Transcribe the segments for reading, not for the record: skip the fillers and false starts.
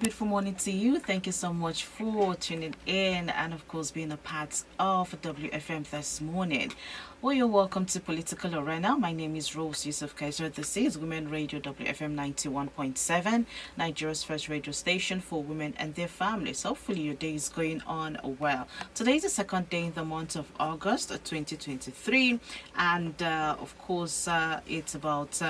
beautiful morning to you. Thank you so much for tuning in and, of course, being a part of WFM this morning. Well, you're welcome to Political Arena. My name is Rose Yusuf Kaiser. This is Women Radio WFM 91.7, Nigeria's first radio station for women and their families. Hopefully, your day is going on well. Today is the second day in the month of August 2023, and of course, it's about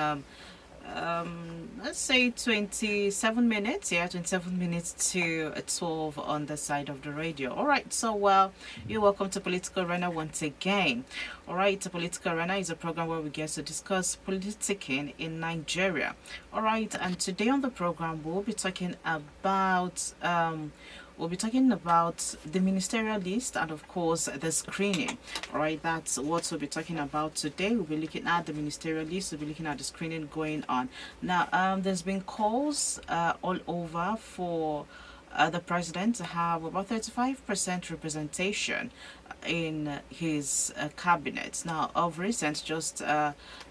let's say 27 minutes, 27 minutes to 12 on the side of the radio. All right, so you're welcome to Political Arena once again. All right, Political Arena is a program where we get to discuss politicking in Nigeria. All right, and today on the program we'll be talking about the ministerial list and, of course, the screening. All right, that's what we'll be talking about today. We'll be looking at the ministerial list. We'll be looking at the screening going on. Now, there's been calls all over for the president to have about 35% representation in his cabinet. Now, of recent, just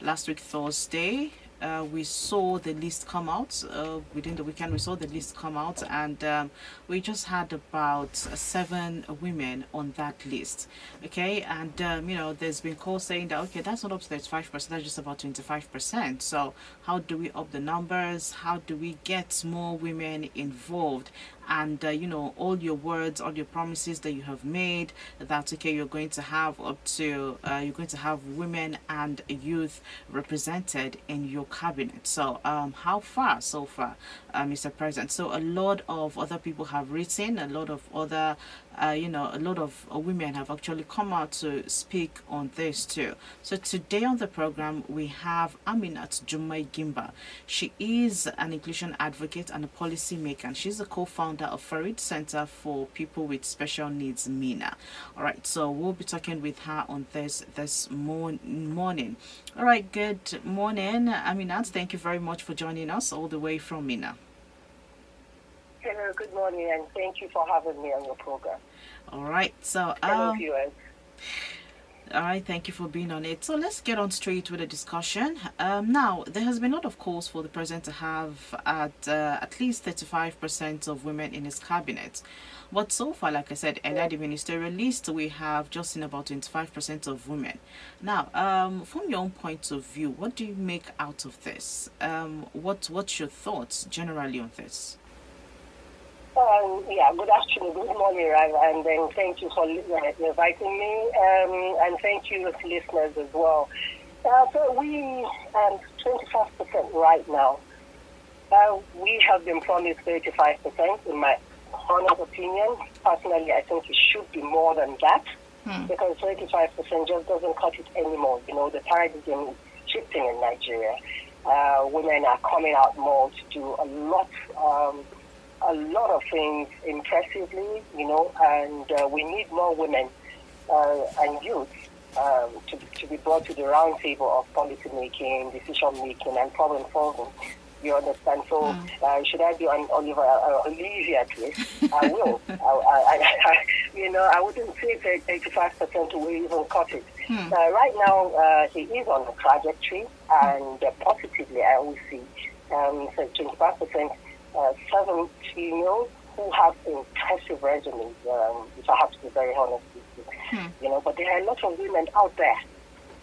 last week, Thursday, we saw the list come out. Within the weekend, we saw the list come out, and we just had about 7 women on that list. Okay, and there's been calls saying that that's not up to 35%, that's just about 25%. So how do we up the numbers? How do we get more women involved? And all your words, all your promises that you have made, that you're going to have women and youth represented in your cabinet. So how far so far, Mr. President? So a lot of other people have written, a lot of other a lot of women have actually come out to speak on this too. So today on the program we have Aminat Jumai Gimba. She is an inclusion advocate and a policy maker, and she's the co-founder of Farid Center for People with Special Needs, MENA. All right, so we'll be talking with her on this morning. All right, good morning, Aminat. Thank you very much for joining us all the way from MENA. Hello, good morning, and thank you for having me on your program. All right, so hello, viewers. All right, thank you for being on it. So let's get on straight with the discussion. Now, there has been a lot of calls for the president to have at least 35% of women in his cabinet. But so far, like I said, earlier, the ministerial list, we have just seen about 25% of women. Now, from your own point of view, what do you make out of this? What's your thoughts generally on this? Good afternoon, good morning, and then thank you for inviting me, and thank you listeners as well. So we 25% right now. We have been promised 35%. In my honest opinion, personally, I think it should be more than that, because 35% just doesn't cut it anymore. The paradigm is shifting in Nigeria. Women are coming out more to do a lot of things impressively, and we need more women and youth to be brought to the round table of policy making, decision making, and problem solving. You understand? So should I be on Olivia place? I will. I wouldn't say 85% will even cut it. Right now, he is on a trajectory, and positively, I will see 25%. 7 females who have impressive resumes, if I have to be very honest with you. But there are a lot of women out there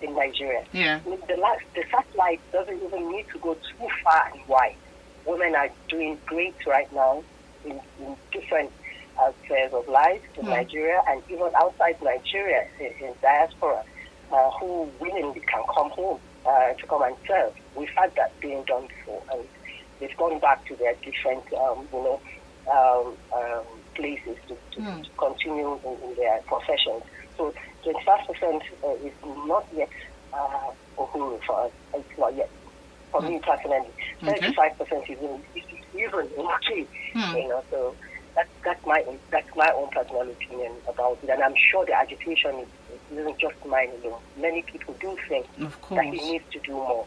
in Nigeria. Yeah. The satellite doesn't even need to go too far and wide. Women are doing great right now in different spheres of life in Nigeria, and even outside Nigeria, in diaspora, who willingly can come home to come and serve. We've had that being done before, and they've gone back to their different, places to continue in their professions. So 25% is not yet Uhuru for us. It's not yet. For me personally, 35% is even okay. So that's my own personal opinion about it, and I'm sure the agitation isn't just mine alone. Many people do think that he needs to do more.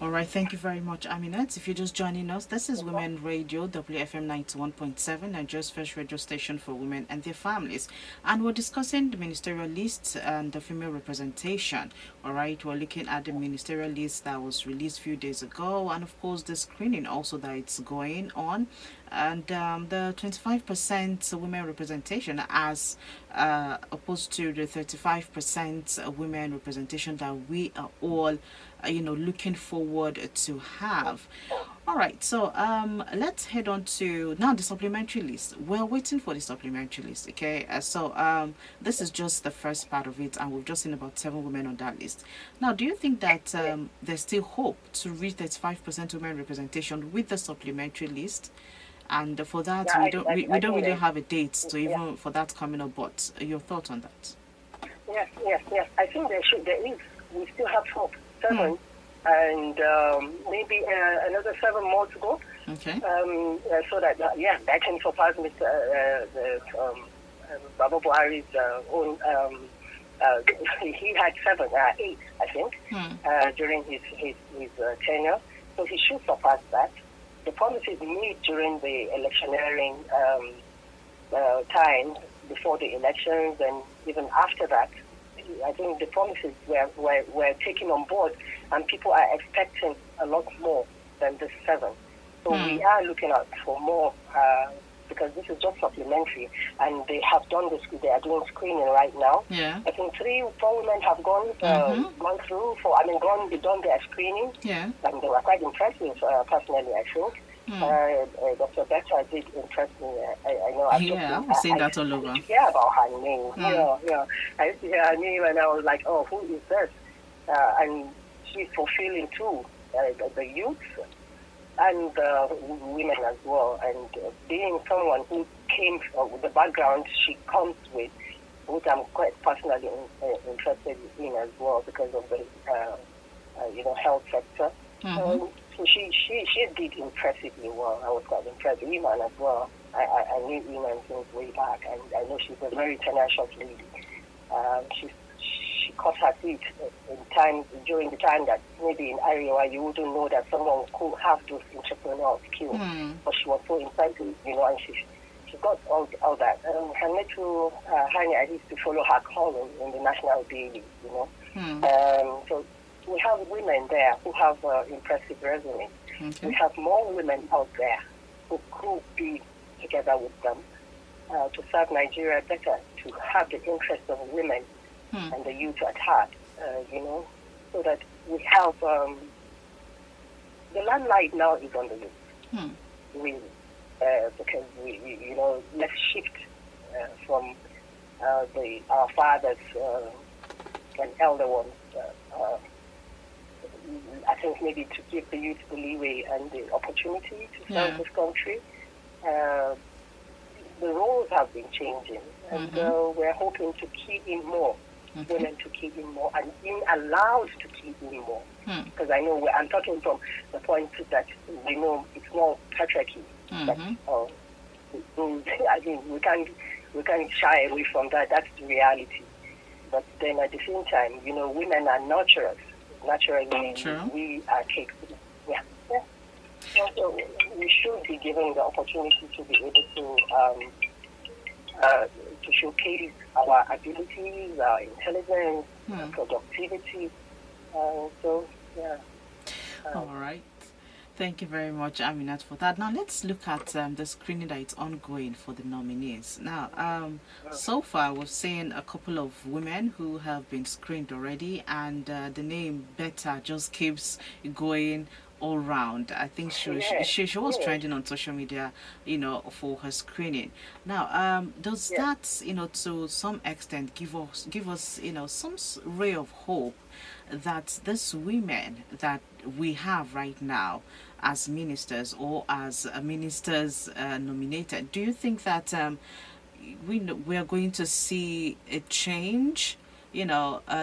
All right, thank you very much, Aminat. If you're just joining us, this is Women Radio, WFM 91.7, Nigeria's first radio station for women and their families. And we're discussing the ministerial list and the female representation. All right, we're looking at the ministerial list that was released a few days ago, and of course, the screening also that it's going on. And the 25% women representation as opposed to the 35% women representation that we are all looking forward to have. All right, so let's head on to now the supplementary list. We're waiting for the supplementary list. Okay, this is just the first part of it, and we've just seen about 7 women on that list. Now, do you think that there's still hope to reach 35% women representation with the supplementary list? And for that, Yeah, we I don't think really that, have a date to yeah. even for that coming up. But your thoughts on that? Yes, yes, yes. I think there is. We still have hope. Hmm. 7, and maybe another 7 more to go. Okay. So that that can surpass Mr. Baba Buhari's own. He had 7, 8, I think, during his tenure. So he should surpass that. The promises made during the electioneering time, before the elections, and even after that, I think the promises were taken on board, and people are expecting a lot more than this 7. So we are looking out for more, because this is just supplementary, and they have done this. They are doing screening right now. Yeah. I think 3 or 4 women have gone through done their screening, Yeah. and they were quite impressive. Personally, I think. Dr. Becca did impress me. I know. Yeah, I've seen that all over. I hear about her name. Yeah. I used to hear her name, and I was like, "Oh, who is this?" And she's fulfilling too, the youth and women as well. And being someone who came with the background she comes with, which I'm quite personally interested in as well, because of the health sector. So she did impressively well. I was quite impressed. Iman as well. I knew Iman since way back, and I know she's a very tenacious lady. She cut her teeth during the time that maybe in Iowa you wouldn't know that someone could have those entrepreneurial skills. But she was so insightful, and she got all that. Her little Hani, I used to follow her column in the National Daily, So we have women there who have impressive resumes. Okay. We have more women out there who could be together with them to serve Nigeria better, to have the interests of women and the youth at heart, so that we have the limelight now is on the youth, really, because we let's shift from our fathers and elder ones. I think maybe to give the youth the leeway and the opportunity to serve this country. The roles have been changing, and we're hoping to key in more, women to key in more, and being allowed to key in more. Because I know I'm talking from the point that it's more patriarchy. But, I think we can't shy away from that. That's the reality. But then at the same time, women are nurturers. Naturally, we are capable. Yeah. So we should be given the opportunity to be able to showcase our abilities, our intelligence, productivity. All right. Thank you very much, Aminat, for that. Now let's look at the screening that is ongoing for the nominees. Now, so far we've seen a couple of women who have been screened already, and the name Beta just keeps going all round. I think she was trending on social media, for her screening. Now, does that, to some extent give us, some ray of hope that these women that we have right now as ministers or as ministers nominated, do you think that we are going to see a change,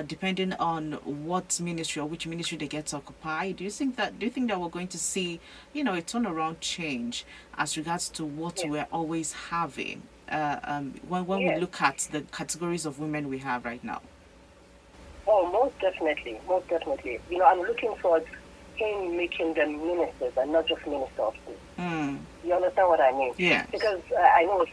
depending on what ministry or which ministry they get to occupy? Do you think that we're going to see, a turnaround change as regards to what we're always having when we look at the categories of women we have right now? Oh, most definitely. I'm looking forward him making them ministers and not just minister of state. Mm. You understand what I mean? Yes. Because I know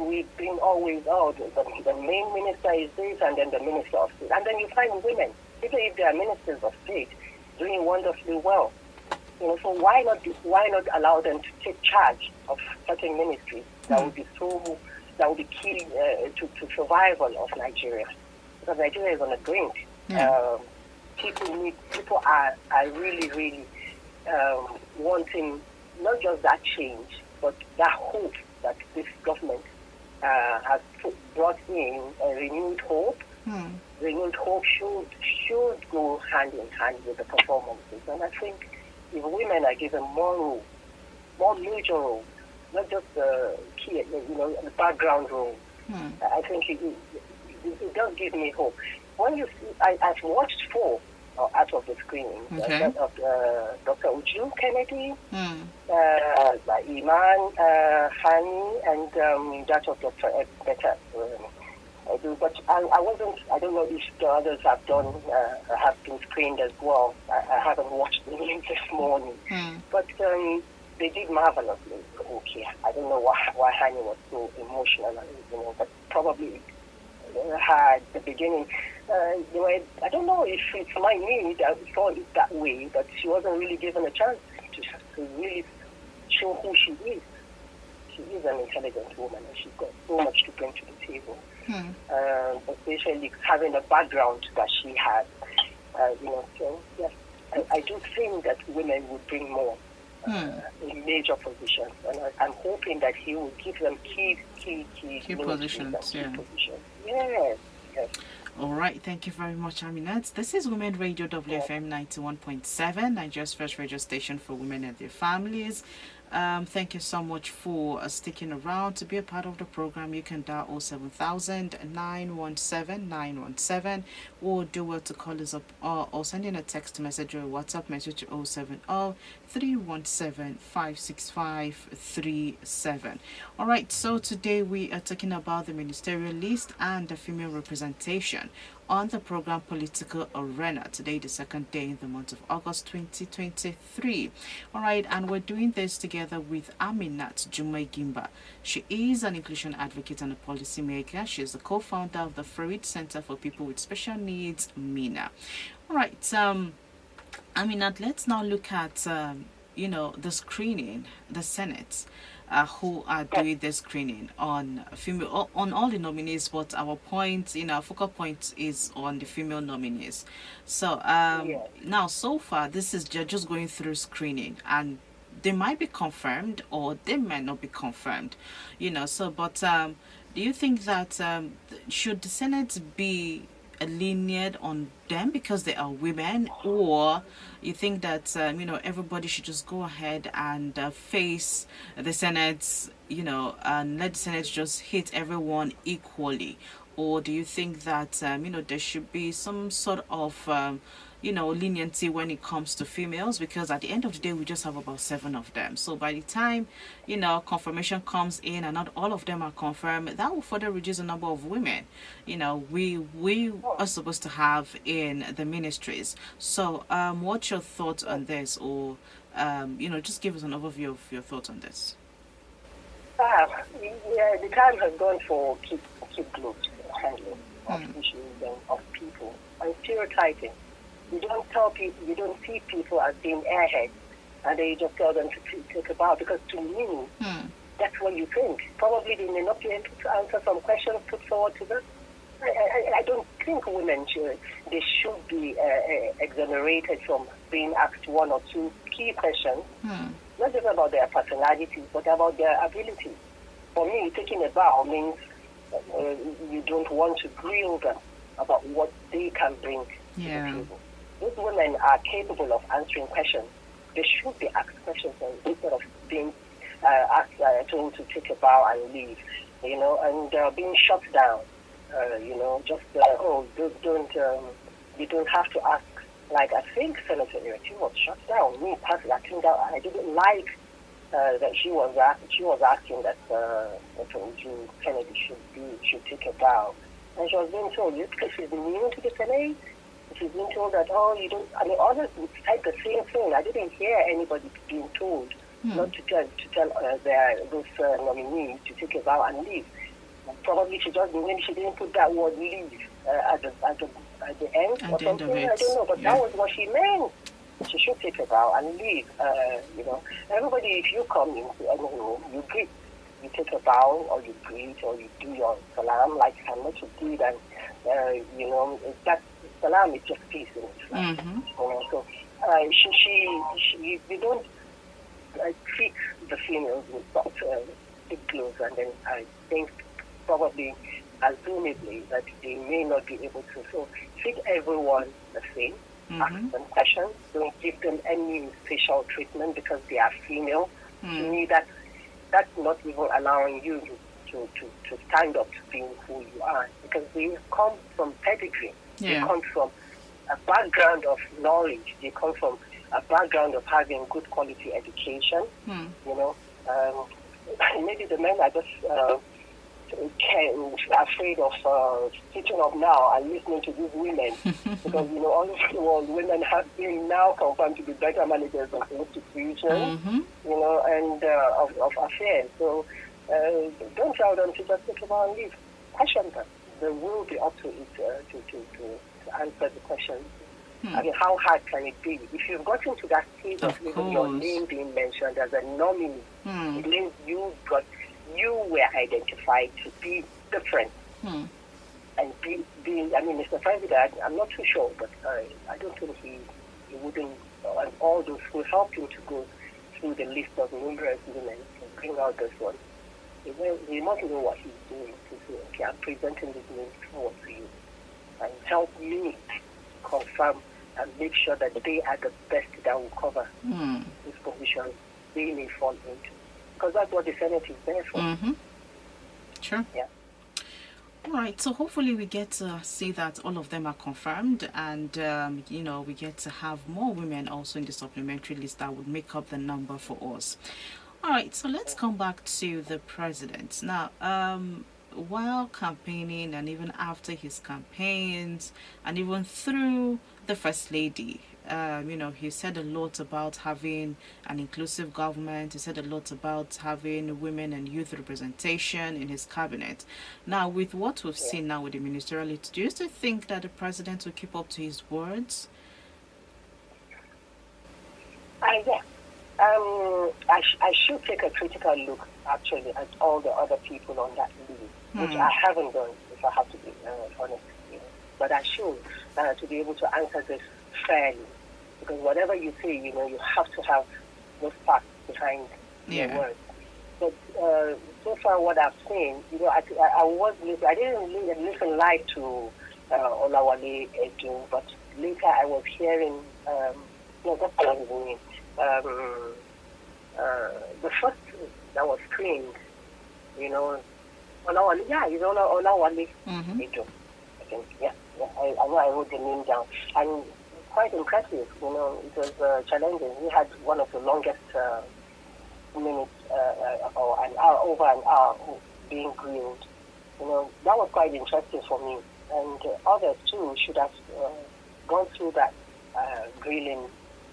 we've been always, the main minister is this and then the minister of state. And then you find women, even if they are ministers of state, doing wonderfully well. So why not allow them to take charge of certain ministries that would be key to survival of Nigeria, because Nigeria is on the brink. People are really, really wanting not just that change, but that hope that this government has brought in a renewed hope. Renewed hope should go hand in hand with the performances, and I think if women are given more major roles, not just the key, the background roles, I think it does give me hope. When you see, I've watched 4 out of the screenings. Okay. That of Dr. Uju Kennedy, Iman Hani, and that of Dr. Ed Better. But I don't know if the others have been screened as well. I haven't watched them this morning. But they did marvelously. Okay, I don't know why Hani was so emotional, but probably had the beginning. I don't know if it's my need. I saw it that way, but she wasn't really given a chance to really show who she is. She is an intelligent woman, and she's got so much to bring to the table. Especially having the background that she has. So yes, I do think that women would bring more in major positions, and I'm hoping that he will give them key positions. Yes. All right, thank you very much, Aminat. This is Women Radio WFM 91.7, Nigeria's first radio station for women and their families. Thank you so much for sticking around. To be a part of the program, you can dial 07000 917 917, or do well to call us up or send in a text message or a WhatsApp message to 070 317 56537. All right, so today we are talking about the ministerial list and the female representation on the program Political Arena. Today, the second day in the month of August 2023. All right, and we're doing this together with Aminat Jumai Gimba. She is an inclusion advocate and a policymaker. She is the co-founder of the Farid Center for People with Special Needs, MENA. All right, Aminat, let's now look at the screening, the Senate. Who are doing the screening on female, on all the nominees, but our point, our focal point is on the female nominees. So now so far this is just going through screening, and they might be confirmed or they might not be confirmed, but do you think that should the Senate be lenient on them because they are women, or you think that everybody should just go ahead and face the Senate, and let the Senate just hit everyone equally? Or do you think that there should be some sort of leniency when it comes to females, because at the end of the day we just have about 7 of them. So by the time confirmation comes in and not all of them are confirmed, that will further reduce the number of women we are supposed to have in the ministries. So what's your thoughts on this, or just give us an overview of your thoughts on this. The time has gone for keep close handling of issues and of people and stereotyping. You don't tell people, you don't see people as being airheads, and then you just tell them to take a bow, because to me, that's what you think. Probably they may not be able to answer some questions put forward to them. I don't think women should be exonerated from being asked 1 or 2 key questions, not just about their personalities, but about their abilities. For me, taking a bow means you don't want to grill them about what they can bring to the table. Those women are capable of answering questions. They should be asked questions instead of being told to take a bow and leave, and being shut down. You don't have to ask. Like, I think Senator Ireti was shut down. Me personally, I think that I didn't like that she was asking that Kennedy should take a bow, and she was being told, because she's new to the Senate, she's been told that, oh, you don't, I mean, others would cite the same thing. I didn't hear anybody being told not to tell those nominees to take a vow and leave. Probably maybe she didn't put that word leave at the end or something. I don't know, but that was what she meant. She should take a vow and leave. Everybody, if you come into any room, you greet. You take a bow, or you greet, or you do your salam, like Hamlet did, and that salam is just peace in Islam. So we don't treat the females with such big gloves, and then I think probably, assumably, that they may not be able to. So treat everyone the same. Ask them questions. Don't give them any special treatment because they are female. To me, that's not even allowing you to stand up to being who you are, because they come from pedigree. They come from a background of knowledge. They come from a background of having good quality education. Maybe the men are just afraid of sitting up now and listening to these women because all over the world women have been now confirmed to be better managers of institutions, and of affairs. So don't tell them to just think about and leave. Question them. They will be up to it to answer the questions. I mean, how hard can it be? If you've gotten to that stage of even your name being mentioned as a nominee, it means you were identified to be different. And being, I mean, Mr. President, I'm not too sure, but I don't think he wouldn't, and all those who helped him to go through the list of numerous women to bring out this one. He must know what he's doing to say, okay, I'm presenting this name forward to you, and help me confirm and make sure that they are the best that will cover this position they may fall into. Because that's what the Senate is there for. Sure. Yeah. All right. So hopefully we get to see that all of them are confirmed, and we get to have more women also in the supplementary list that would make up the number for us. All right. So let's come back to the president now. While campaigning, and even after his campaigns, and even through the First Lady, he said a lot about having an inclusive government. He said a lot about having women and youth representation in his cabinet. Now, with what we've seen now with the ministerial, do you still think that the president will keep up to his words? Yeah. I should take a critical look, actually, at all the other people on that list, which I haven't done, if I have to be honest. But I should, to be able to answer this fairly. Because whatever you say, you have to have those facts behind your words. But so far, what I've seen, I didn't listen live to Olawale Edu, but later I was hearing, that's what I was doing. The first that was screened, Olawale, Olawale Edu, I think, I know I wrote the name down. And quite impressive, it was challenging. He had one of the longest minutes, or an hour, over an hour being grilled. That was quite interesting for me. And others too should have gone through that grilling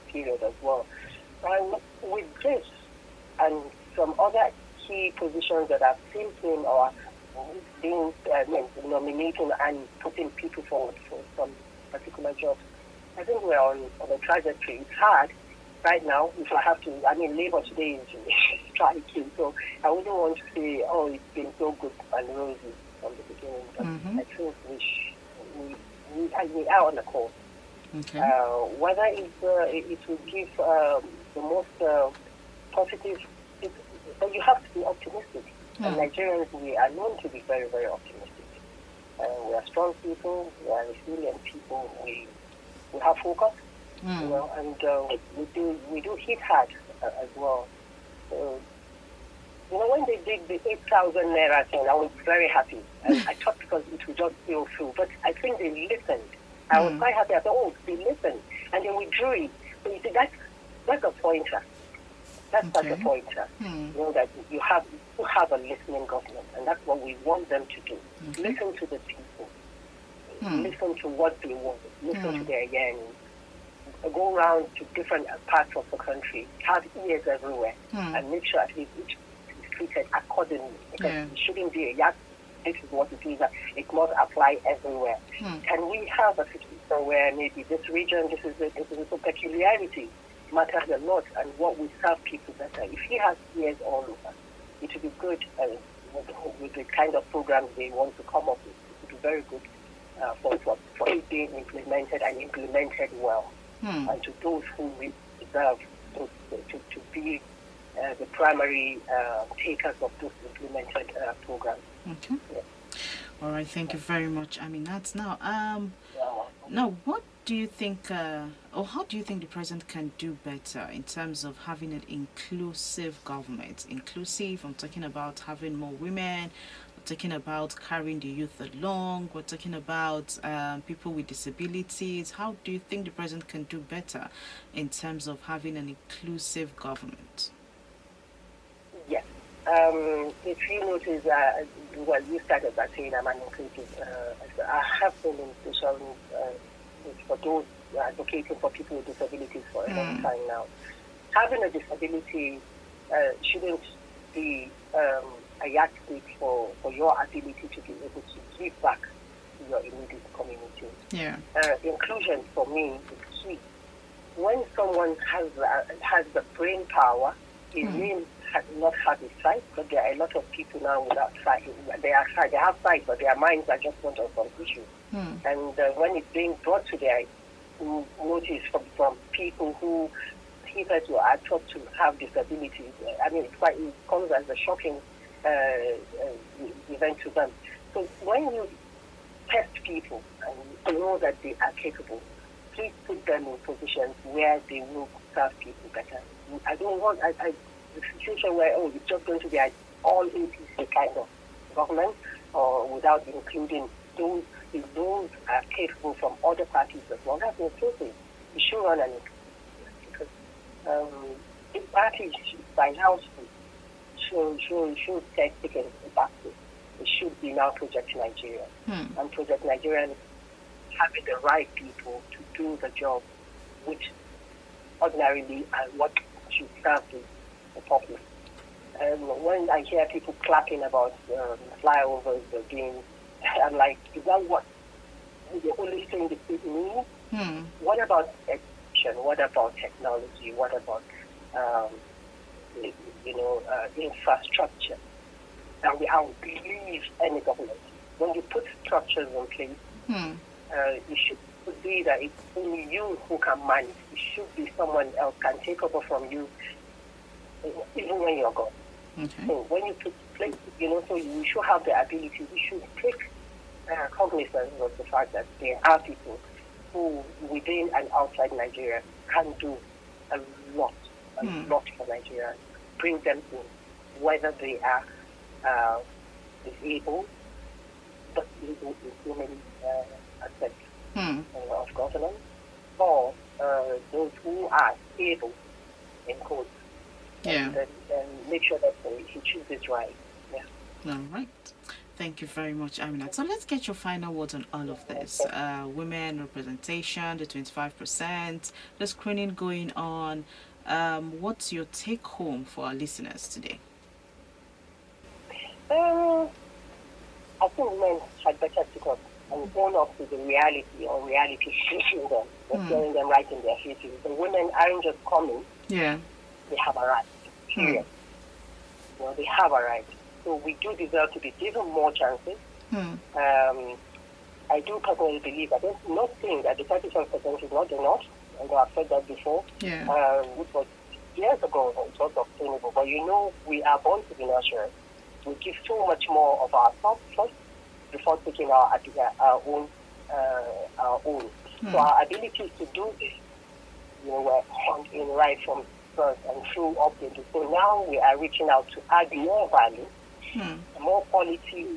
period as well. And with this and some other key positions that I've seen him or being nominating and putting people forward for some particular jobs, I think we're on a trajectory. It's hard right now. If I have to, Labour today is striking, so I wouldn't want to say, oh, it's been so good and rosy from the beginning. But I think we are on the course. Okay. Whether it will give the most positive, but you have to be optimistic. And Nigerians, we are known to be very, very optimistic. We are strong people. We are resilient people. We have focus, and we do hit hard as well. So, when they did the 8,000 naira thing, I was very happy. I thought because it would just go through, but I think they listened. I was quite happy. I thought, they listened, and then we drew it. So you see, that's a pointer. That's a pointer. That you have a listening government, and that's what we want them to do. Listen to the people. listen to what they want, listen to their yearnings, go around to different parts of the country, have ears everywhere, and make sure at least each is treated accordingly. Because it shouldn't be a this is what it is, it must apply everywhere. Can we have a situation where maybe this region, this is a peculiarity, matters a lot, and what we serve people better? If he has ears all over, it would be good with the kind of programs they want to come up with. It would be very good for it being implemented and implemented well. And to those who deserve to be the primary takers of those implemented programs. Okay. Yeah. All right. Thank you very much. I mean, that's now. Now, what do you think, or how do you think the president can do better in terms of having an inclusive government? Inclusive. I'm talking about having more women. We're talking about carrying the youth along. We're talking about people with disabilities. How do you think the president can do better in terms of having an inclusive government? Yes. If you notice, well, you started by saying I'm an inclusive. I have been in social for those advocating for people with disabilities for a long time now. Having a disability shouldn't be a yardstick for your ability to be able to give back to your immediate community. Yeah. Inclusion for me is key. When someone has the brain power, it may not have a sight, but there are a lot of people now without sight. They have sight, but their minds are just not on some issues. And when it's being brought to their notice from people who hitherto are thought to have disabilities, I mean, it comes as a shocking event to them. So when you test people and you know that they are capable, please put them in positions where they will serve people better. I don't want a situation where, it's just going to be an all APC kind of government, or without including those are capable from other parties as well. That's inclusive. We should run an inclusive, because if parties by now should take it back to, it should be now Project Nigeria. And Project Nigeria having the right people to do the job, which ordinarily are what should serve the public. When I hear people clapping about flyovers being, I'm like, is that what the only thing the people need? What about education? What about technology? What about infrastructure? And I would believe any government, when you put structures in place, it should be that it's only you who can manage. It should be someone else can take over from you, even when you're gone. Okay. So when you put place, so you should have the ability. We should take cognizance of the fact that there are people who, within and outside Nigeria, can do a lot for Nigeria. Bring them in, whether they are disabled, but able in so many aspects of governance, or those who are able, in quotes. And make sure that he chooses right. Yeah. All right. Thank you very much, Amina. So let's get your final words on all of this. Women representation, the 25%, the screening going on. What's your take home for our listeners today? I think men had better pick up and own up to the reality or reality shooting them, staring them right in their faces. The women aren't just coming. Yeah. They have a right. Period. They have a right. So we do deserve to be given more chances. I do personally believe, I don't not think that the 37% is not enough, and I've said that before. Which was years ago, it was obtainable. But we are born to be nurturers. We give so much more of ourselves first before taking our own. So our ability to do this, were honed in right from first and through updated. So now we are reaching out to add more value, more quality,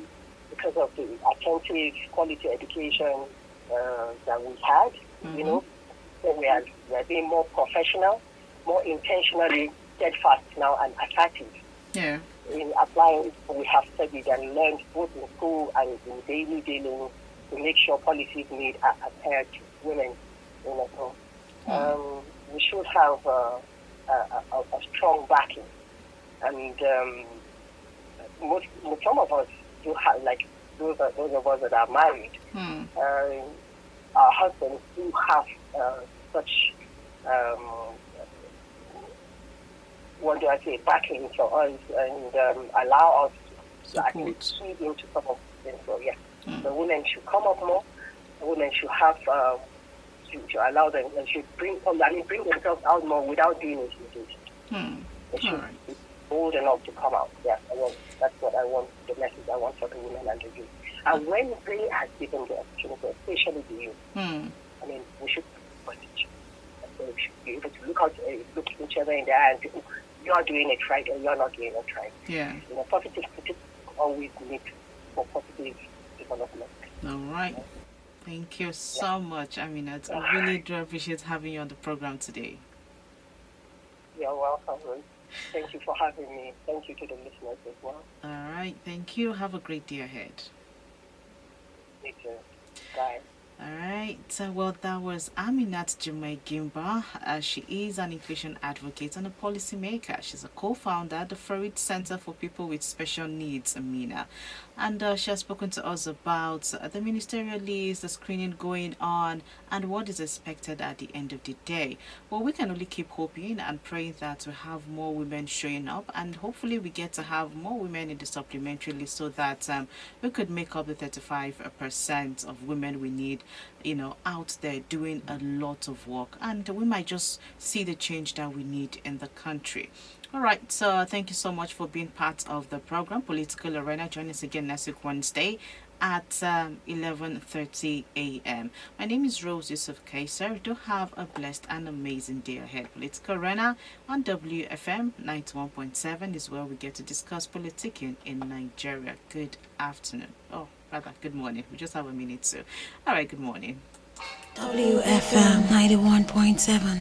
because of the attentive quality education that we had. So we are being more professional, more intentionally steadfast now and attractive. Yeah. In applying, we have studied and learned both in school and in daily dealings to make sure policies made are adhered to women. So we should have a strong backing, and some of us do have, like those of us that are married, our husbands do have such what do I say, backing for us, and allow us to actually key into some of things. So the women should come up more. The women should have to allow them, and should bring themselves out more without being intimidated. They should be bold enough to come out. That's what I want. The message I want for the women and the youth. And when they are given the opportunity, especially the youth, I mean, we should be we should be able to look each other in the eye and say, oh, you're doing it right, or you're not doing it right. Yeah. Positive criticism always need for positive development. All right. Thank you so much, Aminat. I really do appreciate having you on the program today. You're welcome, Ruth. Thank you for having me. Thank you to the listeners as well. All right. Thank you. Have a great day ahead. Me too. Bye. All right. Well, that was Aminat Jumai Gimba. She is an inclusion advocate and a policymaker. She's a co-founder at the Farid Center for People with Special Needs, Amina. And she has spoken to us about the ministerial list, the screening going on, and what is expected at the end of the day. Well, we can only keep hoping and praying that we have more women showing up, and hopefully we get to have more women in the supplementary list so that we could make up the 35% of women we need, out there doing a lot of work, and we might just see the change that we need in the country. All right, so thank you so much for being part of the program. Political Arena, join us again next week Wednesday at 11:30 a.m. My name is Rose Yusuf Kaiser. Do have a blessed and amazing day ahead. Political Arena on WFM 91.7 is where we get to discuss politicking in Nigeria. Good afternoon. Oh, rather, good morning. We just have a minute, so. All right, good morning. WFM 91.7.